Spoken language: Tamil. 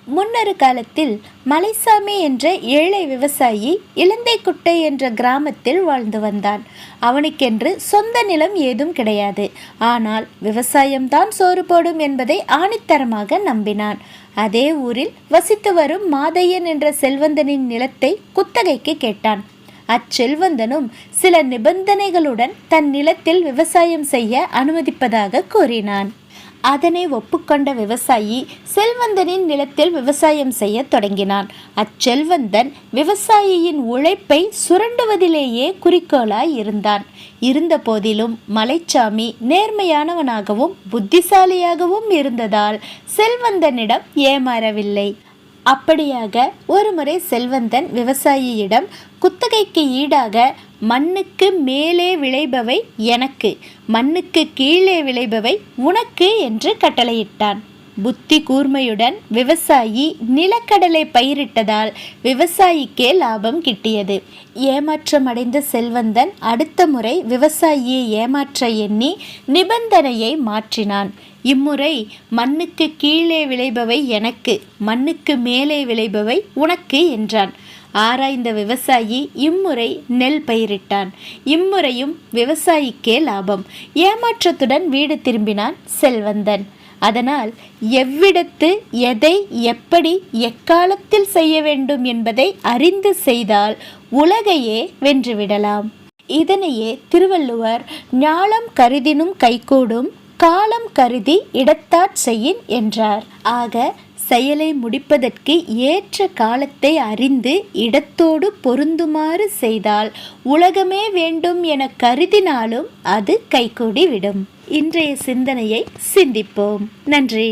முன்னொரு காலத்தில் மலைசாமி என்ற ஏழை விவசாயி இலந்தைக்குட்டை என்ற கிராமத்தில் வாழ்ந்து வந்தான். அவனுக்கென்று சொந்த நிலம் ஏதும் கிடையாது. ஆனால் விவசாயம்தான் சோறு போடும் என்பதை ஆணித்தரமாக நம்பினான். அதே ஊரில் வசித்து வரும் மாதையன் என்ற செல்வந்தனின் நிலத்தை குத்தகைக்கு கேட்டான். அச்செல்வந்தனும் சில நிபந்தனைகளுடன் தன் நிலத்தில் விவசாயம் செய்ய அனுமதிப்பதாக கூறினான். அதனை ஒப்புக்கொண்ட விவசாயி செல்வந்தனின் நிலத்தில் விவசாயம் செய்ய தொடங்கினான். அச்செல்வந்தன் விவசாயியின் உழைப்பை சுரண்டுவதிலேயே குறிக்கோளாய் இருந்தான். இருந்த போதிலும் மலைச்சாமி நேர்மையானவனாகவும் புத்திசாலியாகவும் இருந்ததால் செல்வந்தனிடம் ஏமாறவில்லை. அப்படியாக ஒருமுறை செல்வந்தன் விவசாயியிடம் குத்தகைக்கு ஈடாக மண்ணுக்கு மேலே விளைபவை எனக்கு, மண்ணுக்கு கீழே விளைபவை உனக்கு என்று கட்டளையிட்டான். புத்தி கூர்மையுடன் விவசாயி நிலக்கடலை பயிரிட்டதால் விவசாயிக்கே லாபம் கிட்டியது. ஏமாற்றமடைந்த செல்வந்தன் அடுத்த முறை விவசாயியை ஏமாற்ற எண்ணி நிபந்தனையை மாற்றினான். இம்முறை மண்ணுக்கு கீழே விளைபவை எனக்கு, மண்ணுக்கு மேலே விளைபவை உனக்கு என்றான். ஆராய்ந்த விவசாயி இம்முறை நெல் பயிரிட்டான். இம்முறையும் விவசாயிக்கே லாபம். ஏமாற்றத்துடன் வீடு திரும்பினான் செல்வந்தன். அதனால் எவ்விடத்து எதை எப்படி எக்காலத்தில் செய்ய வேண்டும் என்பதை அறிந்து செய்தால் உலகையே வென்றுவிடலாம். இதனையே திருவள்ளுவர் ஞாலம் கருதினும் கைகூடும், காலம் கருதி இடத்தாற் செய்யின் என்றார். ஆக செயலை முடிப்பதற்கு ஏற்ற காலத்தை அறிந்து இடத்தோடு பொருந்துமாறு செய்தால் உலகமே வேண்டும் என கருதினாலும் அது கைகூடி விடும். இன்றைய சிந்தனையை சிந்திப்போம். நன்றி.